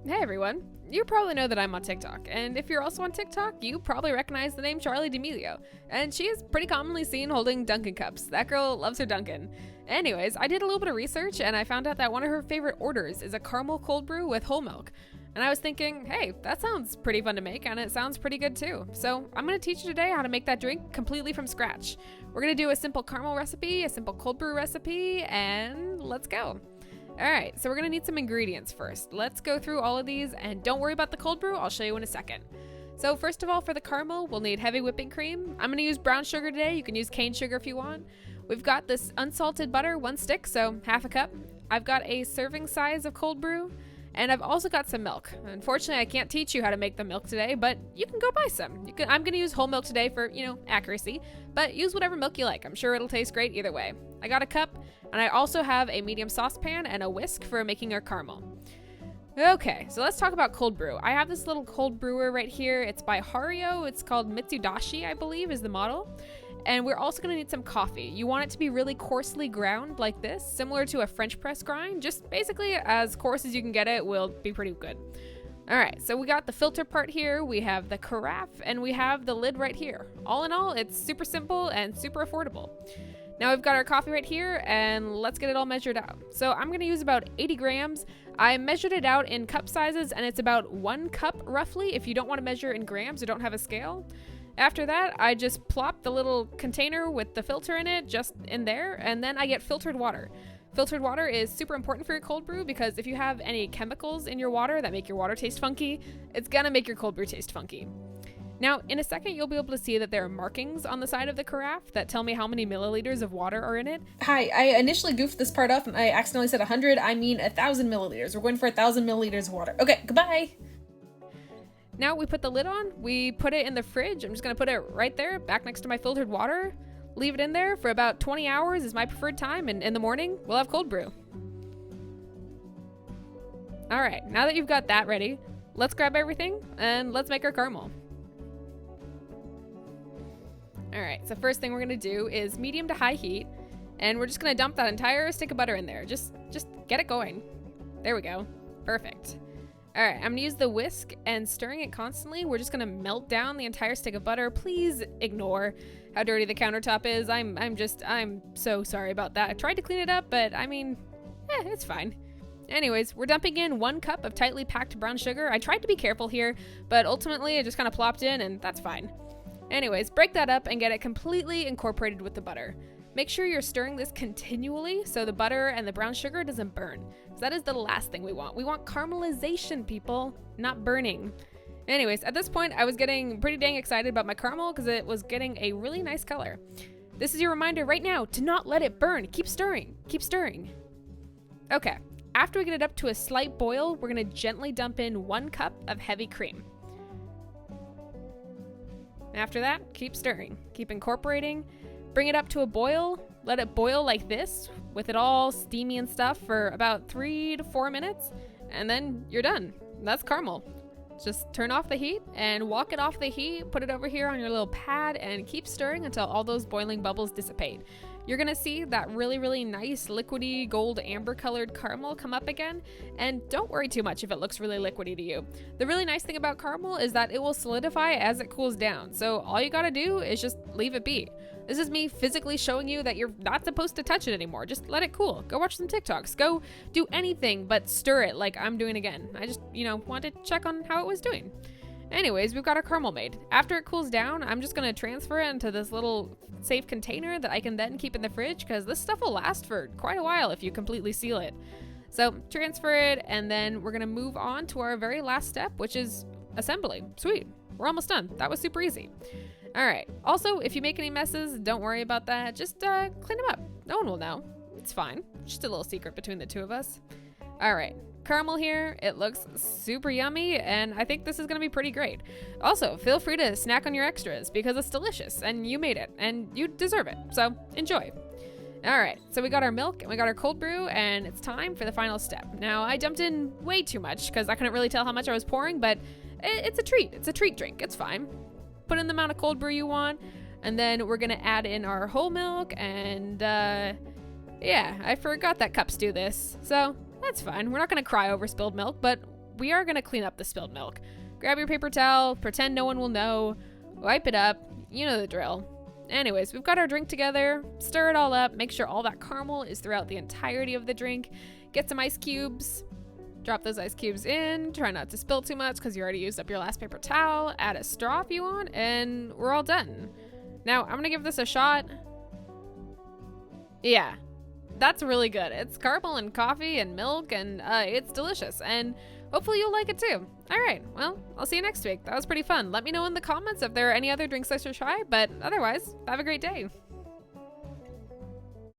Hey everyone! You probably know that I'm on TikTok, and if you're also on TikTok, you probably recognize the name Charli D'Amelio, and she is pretty commonly seen holding Dunkin cups. That girl loves her Dunkin. Anyways, I did a little bit of research, and I found out that one of her favorite orders is a caramel cold brew with whole milk. And I was thinking, hey, that sounds pretty fun to make, and it sounds pretty good too. So I'm going to teach you today how to make that drink completely from scratch. We're going to do a simple caramel recipe, a simple cold brew recipe, and let's go. Alright, so we're going to need some ingredients first. Let's go through all of these, and don't worry about the cold brew, I'll show you in a second. So first of all, for the caramel, we'll need heavy whipping cream. I'm going to use brown sugar today. You can use cane sugar if you want. We've got this unsalted butter, 1 stick, so half a cup. I've got a serving size of cold brew, and I've also got some milk. Unfortunately, I can't teach you how to make the milk today, but you can go buy some. I'm going to use whole milk today for, accuracy, but use whatever milk you like. I'm sure it'll taste great either way. I got a cup, and I also have a medium saucepan and a whisk for making our caramel. Okay, so let's talk about cold brew. I have this little cold brewer right here. It's by Hario. It's called Mitsudashi, I believe, is the model. And we're also going to need some coffee. You want it to be really coarsely ground like this, similar to a French press grind. Just basically as coarse as you can get it will be pretty good. All right, so we got the filter part here, we have the carafe, and we have the lid right here. All in all, it's super simple and super affordable. Now we've got our coffee right here, and let's get it all measured out. So I'm gonna use about 80 grams. I measured it out in cup sizes, and it's about 1 cup roughly if you don't want to measure in grams or don't have a scale. After that, I just plop the little container with the filter in it just in there, and then I get filtered water. Filtered water is super important for your cold brew because if you have any chemicals in your water that make your water taste funky, it's gonna make your cold brew taste funky. Now, in a second, you'll be able to see that there are markings on the side of the carafe that tell me how many milliliters of water are in it. Hi, I initially goofed this part up and I accidentally said 100. I mean 1,000 milliliters. We're going for 1,000 milliliters of water. Okay, goodbye. Now we put the lid on, we put it in the fridge. I'm just gonna put it right there, back next to my filtered water. Leave it in there for about 20 hours is my preferred time, and in the morning, we'll have cold brew. All right, now that you've got that ready, let's grab everything and let's make our caramel. All right, so first thing we're gonna do is medium to high heat, and we're just gonna dump that entire stick of butter in there. Just get it going. There we go, perfect. All right, I'm gonna use the whisk and stirring it constantly. We're just gonna melt down the entire stick of butter. Please ignore how dirty the countertop is. I'm so sorry about that. I tried to clean it up, but I mean, it's fine. Anyways, we're dumping in 1 cup of tightly packed brown sugar. I tried to be careful here, but ultimately it just kind of plopped in and that's fine. Anyways, break that up and get it completely incorporated with the butter. Make sure you're stirring this continually so the butter and the brown sugar doesn't burn. So that is the last thing we want. We want caramelization, people, not burning. Anyways, at this point, I was getting pretty dang excited about my caramel because it was getting a really nice color. This is your reminder right now to not let it burn. Keep stirring. Keep stirring. Okay, after we get it up to a slight boil, we're going to gently dump in 1 cup of heavy cream. After that, keep stirring. Keep incorporating. Bring it up to a boil. Let it boil like this, with it all steamy and stuff for about 3 to 4 minutes, and then you're done. That's caramel. Just turn off the heat and walk it off the heat, put it over here on your little pad, and keep stirring until all those boiling bubbles dissipate. You're gonna see that really, really nice liquidy gold amber colored caramel come up again, and don't worry too much if it looks really liquidy to you. The really nice thing about caramel is that it will solidify as it cools down, so all you gotta do is just leave it be. This is me physically showing you that you're not supposed to touch it anymore. Just let it cool. Go watch some TikToks. Go do anything but stir it like I'm doing again. I just, wanted to check on how it was doing. Anyways, we've got our caramel made. After it cools down, I'm just gonna transfer it into this little safe container that I can then keep in the fridge because this stuff will last for quite a while if you completely seal it. So transfer it, and then we're gonna move on to our very last step, which is assembly. Sweet, we're almost done. That was super easy. All right, also, if you make any messes, don't worry about that. Just clean them up. No one will know. It's fine. Just a little secret between the two of us. All right, caramel here. It looks super yummy, and I think this is gonna be pretty great. Also, feel free to snack on your extras because it's delicious, and you made it, and you deserve it, so enjoy. All right, so we got our milk, and we got our cold brew, and it's time for the final step. Now, I dumped in way too much because I couldn't really tell how much I was pouring, but it's a treat. It's a treat drink. It's fine. Put in the amount of cold brew you want, and then we're gonna add in our whole milk, and yeah, I forgot that cups do this, so that's fine. We're not gonna cry over spilled milk, but we are gonna clean up the spilled milk. Grab your paper towel, pretend no one will know, wipe it up, you know the drill. Anyways, we've got our drink together, stir it all up, make sure all that caramel is throughout the entirety of the drink, get some ice cubes, drop those ice cubes in, try not to spill too much because you already used up your last paper towel, add a straw if you want, and we're all done. Now, I'm gonna give this a shot. Yeah, that's really good. It's caramel and coffee and milk, and it's delicious, and hopefully you'll like it too. All right, well, I'll see you next week. That was pretty fun. Let me know in the comments if there are any other drinks I should try, but otherwise, have a great day.